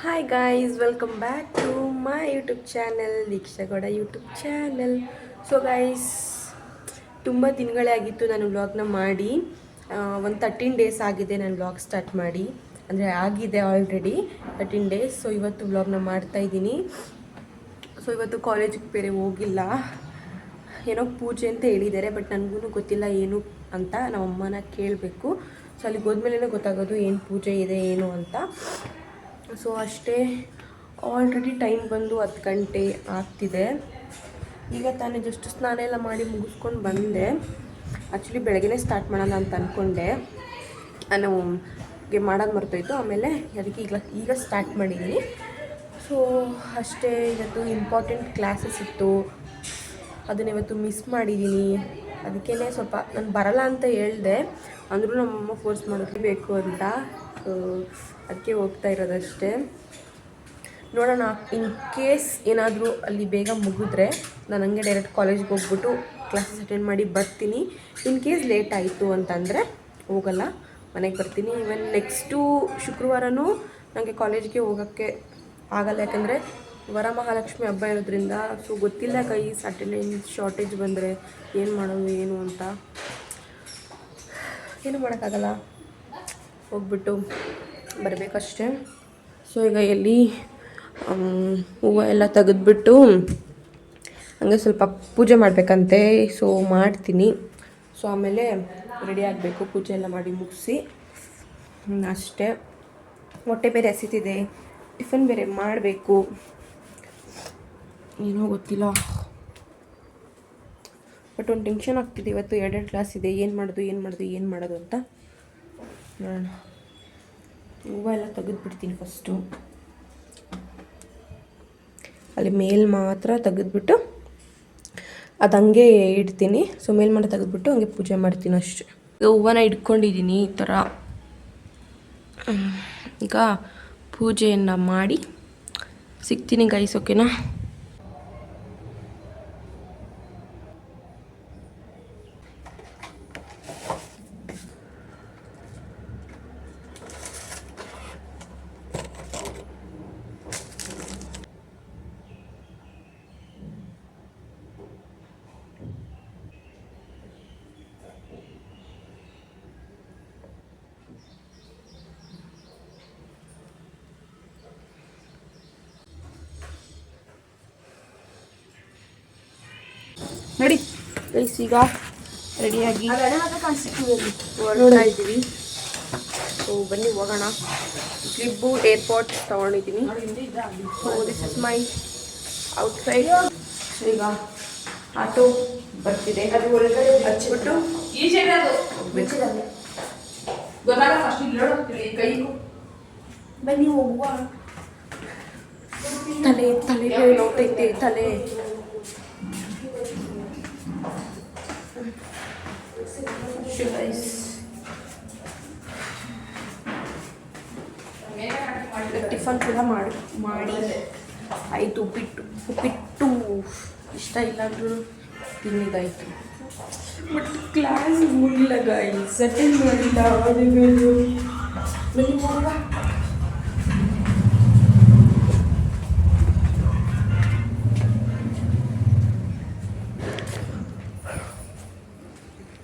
Hi guys, welcome back to my YouTube channel, Deeksha Gowda YouTube channel. So guys, ತುಂಬ ದಿನಗಳೇ ಆಗಿತ್ತು ನಾನು ವ್ಲಾಗ್ನ ಮಾಡಿ. ಒಂದು 13 ಡೇಸ್ ಆಗಿದೆ ನಾನು ವ್ಲಾಗ್ ಸ್ಟಾರ್ಟ್ ಮಾಡಿ. ಅಂದರೆ ಆಗಿದೆ ಆಲ್ರೆಡಿ 13 ಡೇಸ್. ಸೊ ಇವತ್ತು ವ್ಲಾಗ್ನ ಮಾಡ್ತಾಯಿದ್ದೀನಿ. ಸೊ ಇವತ್ತು ಕಾಲೇಜಿಗೆ ಬೇರೆ ಹೋಗಿಲ್ಲ. ಏನೋ ಪೂಜೆ ಅಂತ ಹೇಳಿದ್ದಾರೆ, ಬಟ್ ನನಗೂ ಗೊತ್ತಿಲ್ಲ ಏನು ಅಂತ. ನಮ್ಮಮ್ಮನ ಕೇಳಬೇಕು. ಸೊ ಅಲ್ಲಿಗೆ ಹೋದ್ಮೇಲೆ ಗೊತ್ತಾಗೋದು ಏನು ಪೂಜೆ ಇದೆ ಏನು ಅಂತ. ಸೊ ಅಷ್ಟೇ. ಆಲ್ರೆಡಿ ಟೈಮ್ ಬಂದು 10 ಗಂಟೆ ಆಗ್ತಿದೆ. ಈಗ ತಾನೇ ಜಸ್ಟ್ ಸ್ನಾನ ಎಲ್ಲ ಮಾಡಿ ಮುಗಿಸ್ಕೊಂಡು ಬಂದೆ. ಆ್ಯಕ್ಚುಲಿ ಬೆಳಗ್ಗೆ ಸ್ಟಾರ್ಟ್ ಮಾಡೋಣ ಅಂತ ಅಂದ್ಕೊಂಡೆ, ನಾನು ಮಾಡೋದು ಮರ್ತೋಯ್ತು. ಆಮೇಲೆ ಅದಕ್ಕೆ ಈಗ ಸ್ಟಾರ್ಟ್ ಮಾಡಿದ್ದೀನಿ. ಸೊ ಅಷ್ಟೇ. ಇವತ್ತು ಇಂಪಾರ್ಟೆಂಟ್ ಕ್ಲಾಸಸ್ ಇತ್ತು, ಅದನ್ನ ಇವತ್ತು ಮಿಸ್ ಮಾಡಿದ್ದೀನಿ. ಅದಕ್ಕೇ ಸ್ವಲ್ಪ ನಾನು ಬರಲ್ಲ ಅಂತ ಹೇಳಿದೆ, ಅಂದರೂ ನಮ್ಮಮ್ಮ ಫೋರ್ಸ್ ಮಾಡಬೇಕು ಅಂತ. ಸೊ ಅದಕ್ಕೆ ಹೋಗ್ತಾ ಇರೋದಷ್ಟೇ. ನೋಡೋಣ, ಇನ್ ಕೇಸ್ ಏನಾದರೂ ಅಲ್ಲಿ ಬೇಗ ಮುಗಿದ್ರೆ ನಾನು ಹಂಗೆ ಡೈರೆಕ್ಟ್ ಕಾಲೇಜ್ಗೆ ಹೋಗ್ಬಿಟ್ಟು ಕ್ಲಾಸಸ್ ಅಟೆಂಡ್ ಮಾಡಿ ಬರ್ತೀನಿ. ಇನ್ ಕೇಸ್ ಲೇಟ್ ಆಯಿತು ಅಂತಂದರೆ ಹೋಗಲ್ಲ, ಮನೆಗೆ ಬರ್ತೀನಿ. ಇವನ್ ನೆಕ್ಸ್ಟು ಶುಕ್ರವಾರನೂ ನನಗೆ ಕಾಲೇಜ್ಗೆ ಹೋಗೋಕ್ಕೆ ಆಗಲ್ಲ, ಯಾಕಂದರೆ ವರಮಹಾಲಕ್ಷ್ಮಿ ಹಬ್ಬ ಇರೋದ್ರಿಂದ. ಸೊ ಗೊತ್ತಿಲ್ಲ ಗೈಸ್, ಅಟೆಂಡೆನ್ಸ್ ಶಾರ್ಟೇಜ್ ಬಂದರೆ ಏನು ಮಾಡೋದು ಏನು ಅಂತ. ಏನು ಮಾಡೋಕ್ಕಾಗಲ್ಲ, ಹೋಗ್ಬಿಟ್ಟು ಬರಬೇಕಷ್ಟೆ. ಸೊ ಈಗ ಎಲ್ಲಿ ಹೂವು ಎಲ್ಲ ತೆಗೆದ್ಬಿಟ್ಟು ಹಂಗೆ ಸ್ವಲ್ಪ ಪೂಜೆ ಮಾಡಬೇಕಂತೆ. ಸೊ ಮಾಡ್ತೀನಿ. ಸೊ ಆಮೇಲೆ ರೆಡಿ ಆಗಬೇಕು, ಪೂಜೆ ಎಲ್ಲ ಮಾಡಿ ಮುಗಿಸಿ ಅಷ್ಟೇ. ಹೊಟ್ಟೆ ಬೇರೆ ಹಸಿತಿದೆ, ಟಿಫನ್ ಬೇರೆ ಮಾಡಬೇಕು. ಏನೋ ಗೊತ್ತಿಲ್ಲ, ಬಟ್ ಒಂದು ಟೆನ್ಷನ್ ಆಗ್ತಿದೆ. ಇವತ್ತು 2 ಕ್ಲಾಸ್ ಇದೆ, ಏನು ಮಾಡೋದು ಅಂತ ನೋಡೋಣ. ಹೂವು ಎಲ್ಲ ತೆಗೆದುಬಿಡ್ತೀನಿ ಫಸ್ಟು. ಅಲ್ಲಿ ಮೇಲ್ ಮಾತ್ರ ತೆಗೆದ್ಬಿಟ್ಟು ಅದು ಹಂಗೆ ಇಡ್ತೀನಿ. ಸೊ ಮೇಲ್ ಮಾತ್ರ ತೆಗೆದ್ಬಿಟ್ಟು ಹಂಗೆ ಪೂಜೆ ಮಾಡ್ತೀನಿ ಅಷ್ಟೇ. ಈಗ ಹೂವನ್ನ ಇಟ್ಕೊಂಡಿದ್ದೀನಿ ಈ ಥರ. ಈಗ ಪೂಜೆಯನ್ನು ಮಾಡಿ ಸಿಗ್ತೀನಿ ಗೈಸ್, ಓಕೆನಾ? ನೋಡಿ ಗೈಸ್, ಈಗ ರೆಡಿಯಾಗಿ ಹೊರಡ್ತಾ ಇದ್ದೀವಿ. ಸೊ ಬನ್ನಿ ಹೋಗೋಣ. ಕ್ಲಿಪ್ಪು ಏರ್ಪೋರ್ಟ್ ತೊಗೊಂಡಿದ್ದೀನಿ. So this is my outside. ಈಗ ಆಟೋ ಬರ್ತಿದೆ, ಹಚ್ಬಿಟ್ಟು ಬನ್ನಿ ಹೋಗುವ. ತಲೆ ನೋಡ್ತೈತೆ ತಲೆ. ಟಿಫನ್ ಕೂಡ ಮಾಡಿ ಆಯಿತು. ಉಪ್ಪಿಟ್ಟು ಇಷ್ಟ ಇಲ್ಲ ಅಂದರೂ ತಿನ್ನಿದಾಯಿತು. ಬಟ್ ಕ್ಲಾಸ್ ಹೋಗಿಲ್ಲ ಗೈಸ್, ಅಟೆಂಡ್ ಮಾಡಿಲ್ಲ.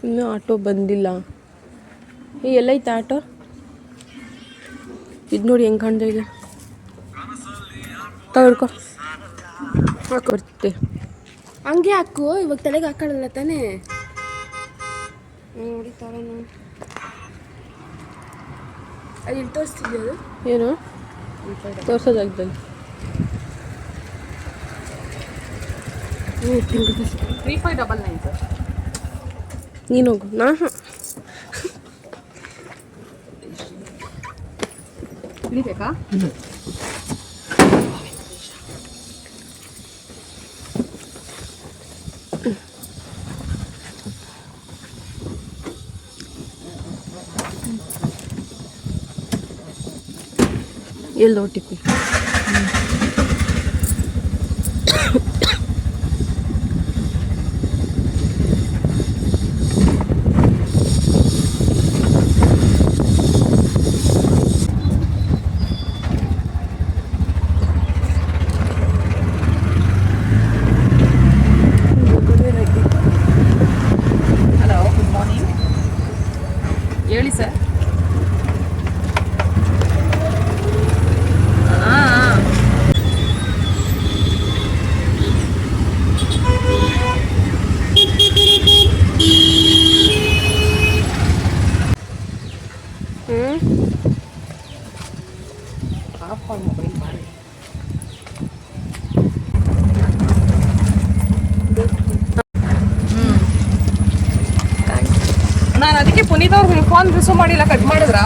ಇನ್ನೂ ಆಟೋ ಬಂದಿಲ್ಲ. ಎಲ್ಲೈತೆ ಆಟೋ? ಇದು ನೋಡಿ ಹೆಂಗೆ ಕಾಣ್ತಾ ಇದೆ. ತಗೊಳ್ಕೊ, ಬರ್ತೆ ಹಂಗೆ ಹಾಕು. ಇವಾಗ ತಲೆಗೆ ಹಾಕೊಳ್ಳಲ್ಲ ತಾನೇ. ನೋಡಿ ತರೋನು ಅದು ಇಲ್ಲಿ ತೋರಿಸ್ತಿದ್ದೆ. ಅದು ಏನು ತೋರಿಸೋದಾಗ್ದಲ್ಲಿ 3599 ಸರ್. ನೀನು ಹೋಗು, ನಾ ಹಿಡಿಬೇಕಾ? ಎಲ್ಲಿ OTP? ಮೊಬೈಲ್ ಮಾಡಿ ನಾನು ಅದಕ್ಕೆ ಪುನೀತ್ ಅವ್ರಿಗೆ ಫೋನ್ ರಿಸೀವ್ ಮಾಡಿಲ್ಲ, ಕಟ್ ಮಾಡಿದ್ರ.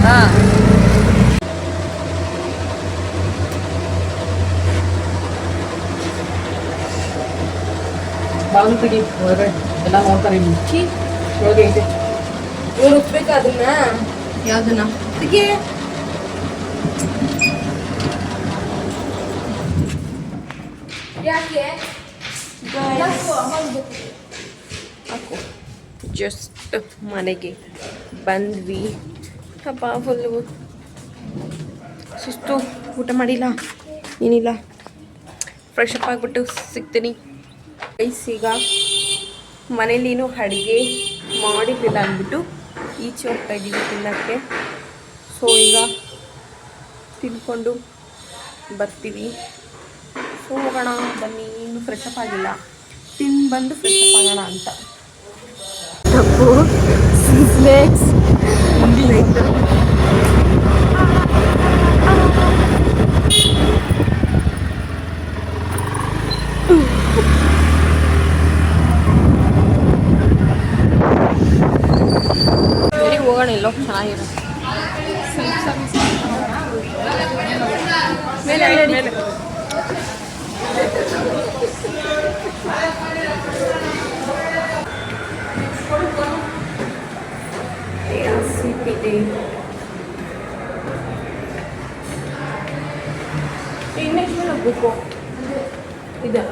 ಹಾಂ ಬಾಗಿಲು ತೆಗಿ, ಒಳಗಡೆ ಎಲ್ಲ ನೋಡ್ತಾರೆ. ಮುಚ್ಚಿ ಒಳಗೆ ಐತೆ. ಇವ್ರು ಉಪ್ಬೇಕು ಅದನ್ನ. ಯಾವ್ದನ್ನ ತೆಗಿ. ಯಾಕೆ ಹಾಕು. ಜಸ್ಟ್ ಮನೆಗೆ ಬಂದ್ವಿ. ಅಪ್ಪ ಫುಲ್ಲು ಸುಸ್ತು, ಊಟ ಮಾಡಿಲ್ಲ ಏನಿಲ್ಲ. ಫ್ರೆಶ್ ಅಪ್ ಆಗಿಬಿಟ್ಟು ಸಿಗ್ತೀನಿ ಗೈಸ್. ಈಗ ಮನೇಲಿನೂ ಅಡುಗೆ ಮಾಡಿರಲಿಲ್ಲ ಅಂದ್ಬಿಟ್ಟು ಈಚೆ ಹೋಗ್ತಾ ಇದ್ದೀವಿ ತಿನ್ನೋಕ್ಕೆ. ಸೊ ಈಗ ತಿನ್ಕೊಂಡು ಬರ್ತೀವಿ. ಸೊ ಹೋಗೋಣ ಬನ್ನಿ. ಇನ್ನೂ ಫ್ರೆಶ್ ಅಪ್ ಆಗಿಲ್ಲ, ತಿಂದು ಬಂದು ಫ್ರೆಶ್ ಅಪ್ ಆಗೋಣ ಅಂತ. ತಪ್ಪು ಸ್ನೇಕ್ಸ್ ಹೋಗೋಣ, ಎಲ್ಲೋ ಚೆನ್ನಾಗಿದೆ. ಮೇಲೆ ಮೇಲೆ ಇನ್ನೆಷ್ಟು ಮೇಲೆ ಹೋಗ್ಬೇಕು? ಇದಾ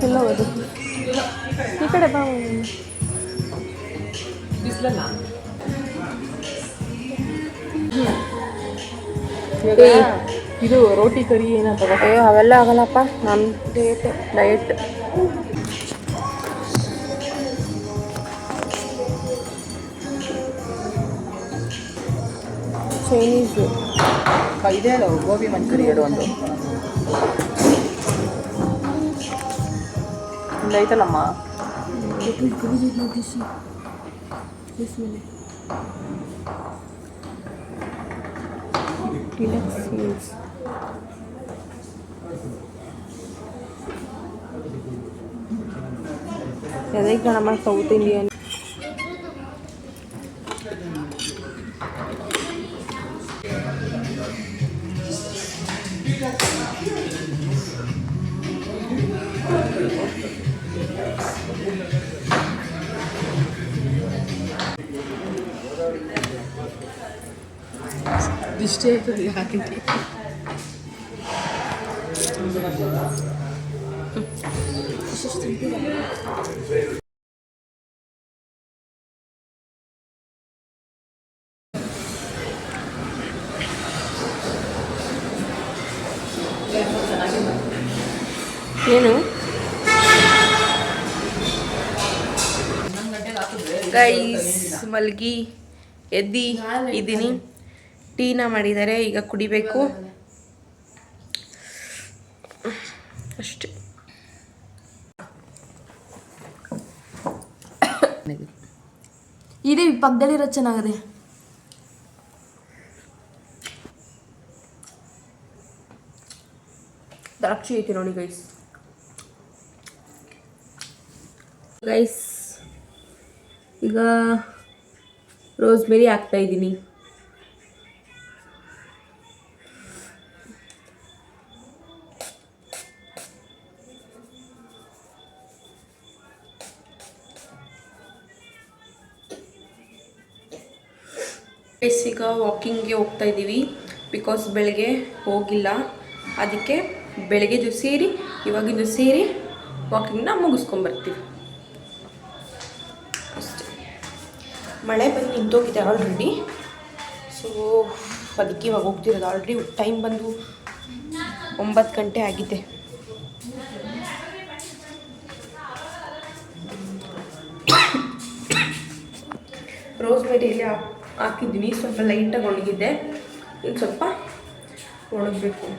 ಎಲ್ಲ ಹೋದು ಈ ಕಡೆ ಬಾ. ಬಿಸಿಲಲ್ಲ ಇದು ರೋಟಿ ಕರಿ ಏನಂತ ಅವೆಲ್ಲ ಆಗಲ್ಲಪ್ಪ, ನನ್ನ ಡಯಟ್. ಚೈನೀಸು ಇದೆ ಅಲ್ಲ, ಗೋಬಿ ಮಂಚೂರಿ ಎರಡು ಒಂದು ಇಲ್ಲ ಐತಲ್ಲಮ್ಮ. ಅದೇ ಕಣಮ್ಮ ಸೌತ್ ಇಂಡಿಯನ್. ಇಷ್ಟೇ ಆಯ್ತದೆ ಹಾಕಿದ್ದೆ. ಏನು ಗೈಸ್, ಮಲ್ಗಿ ಎದ್ದಿ ಇದ್ದೀನಿ. ಟೀನ ಮಾಡಿದ್ದಾರೆ, ಈಗ ಕುಡಿಬೇಕು ಅಷ್ಟೆ. ಇಡೀ ಪಕ್ಕದಲ್ಲಿರೋ ಚೆನ್ನಾಗದೆ. ದ್ರಾಕ್ಷಿ ಐತಿ ನೋಡಿ ಗೈಸ್. ಗೈಸ್ ಈಗ ರೋಸ್ಮೆರಿ ಹಾಕ್ತಾ ಇದ್ದೀನಿ. ಈಗ ವಾಕಿಂಗ್ಗೆ ಹೋಗ್ತಾ ಇದ್ದೀವಿ, ಬಿಕಾಸ್ ಬೆಳಗ್ಗೆ ಹೋಗಿಲ್ಲ. ಅದಕ್ಕೆ ಬೆಳಗ್ಗೆದು ಸೇರಿ ಇವಾಗಿಂದು ಸೇರಿ ವಾಕಿಂಗ್ನ ಮುಗಿಸ್ಕೊಂಬರ್ತೀವಿ ಅಷ್ಟೇ. ಮಳೆ ಬಂದು ನಿಂತೋಗಿದೆ ಆಲ್ರೆಡಿ. ಸೊ ಅದಕ್ಕೆ ಇವಾಗ ಹೋಗ್ತಿರೋದು. ಆಲ್ರೆಡಿ ಟೈಮ್ ಬಂದು 9 ಗಂಟೆ ಆಗಿದೆ. ರೋಸ್ಮೆರಿಯಲ್ಲಿ ಹಾಕಿದ್ದೀನಿ, ಸ್ವಲ್ಪ ಲೈಟಾಗಿ ಒಣಗಿದ್ದೆ. ಇನ್ನು ಸ್ವಲ್ಪ ಒಣಗಬೇಕು.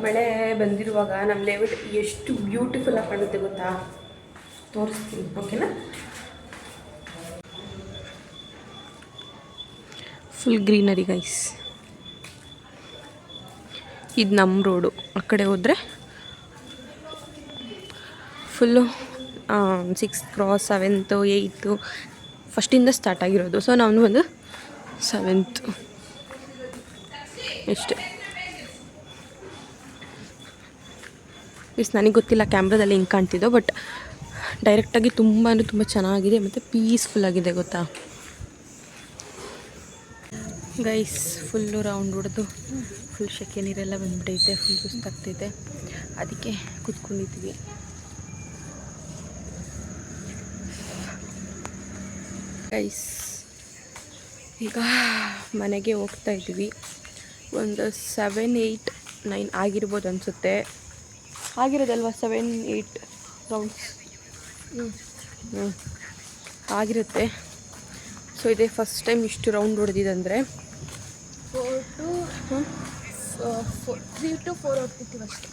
ಮಳೆ ಬಂದಿರುವಾಗ ನಮ್ಮ ಲೇಔಟ್ ಎಷ್ಟು ಬ್ಯೂಟಿಫುಲ್ಲಾಗಿ ಕಾಣುತ್ತೆ ಗೊತ್ತಾ, ತೋರಿಸ್ತೀನಿ. ಓಕೆನಾ? Full greenery guys. ಇದು ನಮ್ಮ ರೋಡು. ಆ ಕಡೆ ಹೋದರೆ full 6th cross, 7th, 8th ಫಸ್ಟಿಂದ ಸ್ಟಾರ್ಟ್ ಆಗಿರೋದು. ಸೊ ನಾನು ಒಂದು 7th ಇಷ್ಟೇ. ನನಗೆ ಗೊತ್ತಿಲ್ಲ ಕ್ಯಾಮ್ರಾದಲ್ಲಿ ಹೆಂಗೆ ಕಾಣ್ತಿದ್ದೋ, ಬಟ್ ಡೈರೆಕ್ಟಾಗಿ ತುಂಬ ಅಂದರೆ ತುಂಬ ಚೆನ್ನಾಗಿದೆ ಮತ್ತು ಪೀಸ್ಫುಲ್ಲಾಗಿದೆ ಗೊತ್ತಾ ಗೈಸ್. ಫುಲ್ಲು ರೌಂಡ್ ಹೊಡೆದು ಫುಲ್ ಸೆಕೆ ನೀರೆಲ್ಲ ಬಂದ್ಬಿಟ್ಟೈತೆ, ಫುಲ್ ಸುಸ್ತಾಗ್ತೈತೆ, ಅದಕ್ಕೆ ಕೂತ್ಕೊಂಡಿದ್ವಿ. ಗೈಸ್ ಈಗ ಮನೆಗೆ ಹೋಗ್ತಾ ಇದ್ವಿ. ಒಂದು 7, 8, 9 ಆಗಿರ್ಬೋದು ಅನಿಸುತ್ತೆ. ಆಗಿರೋದಲ್ವ 7, 8 ರೌಂಡ್ಸ್ ಆಗಿರುತ್ತೆ. ಸೊ ಇದೇ ಫಸ್ಟ್ ಟೈಮ್ ಇಷ್ಟು ರೌಂಡ್ ಹೊಡೆದಿದ್ದಂದರೆ 3 to 4 ಹೊಡ್ತಿರ್ತೀವಿ ಅಷ್ಟೇ.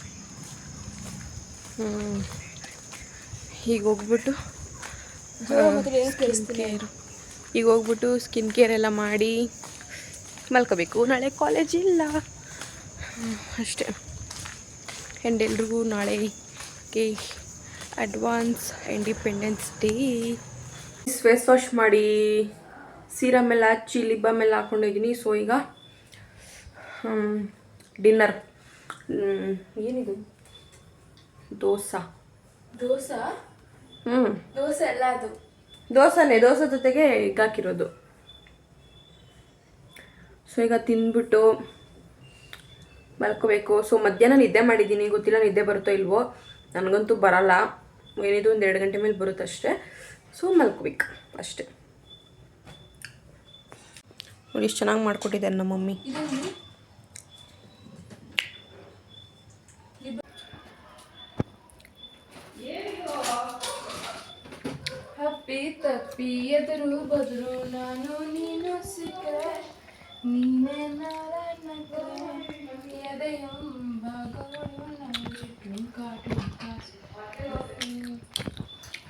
ಈಗ ಹೋಗ್ಬಿಟ್ಟು ಈಗ ಹೋಗ್ಬಿಟ್ಟು ಸ್ಕಿನ್ ಕೇರ್ ಎಲ್ಲ ಮಾಡಿ ಮಲ್ಕೋಬೇಕು. ನಾಳೆ ಕಾಲೇಜ್ ಇಲ್ಲ ಅಷ್ಟೇ. ಆ್ಯಂಡ್ ಎಲ್ರಿಗೂ ನಾಳೆಗೆ advance independence day. Face wash ಮಾಡಿ ಸೀರಮ್ ಎಲ್ಲ ಹಚ್ಚಿ ಲಿಪ್ ಬಾಮ್ ಎಲ್ಲ ಹಾಕ್ಕೊಂಡಿದ್ದೀನಿ. ಸೊ ಈಗ ಡಿನ್ನರ್ ಏನಿದು ದೋಸೆ ಎಲ್ಲ ಅದು ದೋಸೆ ಜೊತೆಗೆ ಎಗ್ ಹಾಕಿರೋದು. ಸೊ ಈಗ ತಿಂದ್ಬಿಟ್ಟು ಮಲ್ಕೋಬೇಕು. ಸೊ ಮಧ್ಯಾಹ್ನ ನಿದ್ದೆ ಮಾಡಿದ್ದೀನಿ, ಗೊತ್ತಿಲ್ಲ ನಿದ್ದೆ ಬರುತ್ತೋ ಇಲ್ವೋ, ನನಗಂತೂ ಬರಲ್ಲ. ಏನಿದು ಒಂದು 2 ಗಂಟೆ ಮೇಲೆ ಬರುತ್ತಷ್ಟೇ. ಸೊ ಮಲ್ಕೋಬೇಕು ಅಷ್ಟೇ. ನೋಡಿ ಇಷ್ಟು ಚೆನ್ನಾಗಿ ಮಾಡಿಕೊಟ್ಟಿದ್ದಾರೆ ನಮ್ಮ ಮಮ್ಮಿ. ಹಪ್ಪಿ ತಪ್ಪಿ ಎದುರು ಬದ್ರು ನಾನು ನೀನು ಸಿಕ್ಕರೆ ನೀನೇ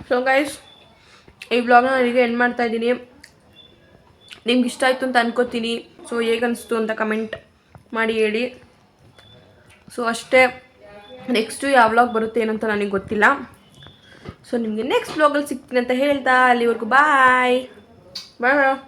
ಸೊ ಗೈಸ್, ಈ ವ್ಲಾಗ್ನ ನನಗೆ ಎಂಡ್ ಮಾಡ್ತಾ ಇದ್ದೀನಿ. ನಿಮ್ಗೆ ಇಷ್ಟ ಆಯಿತು ಅಂತ ಅನ್ಕೋತೀನಿ. ಸೊ ಹೇಗನ್ನಿಸ್ತು ಅಂತ ಕಮೆಂಟ್ ಮಾಡಿ ಹೇಳಿ. ಸೊ ಅಷ್ಟೇ, ನೆಕ್ಸ್ಟು ಯಾವ ವ್ಲಾಗ್ ಬರುತ್ತೆ ಏನಂತ ನನಗೆ ಗೊತ್ತಿಲ್ಲ. ಸೊ ನಿಮಗೆ ನೆಕ್ಸ್ಟ್ ವ್ಲಾಗಲ್ಲಿ ಸಿಗ್ತೀನಿ ಅಂತ ಹೇಳ್ತಾ ಅಲ್ಲಿವರೆಗೂ ಬಾಯ್ ಬಾಯ್.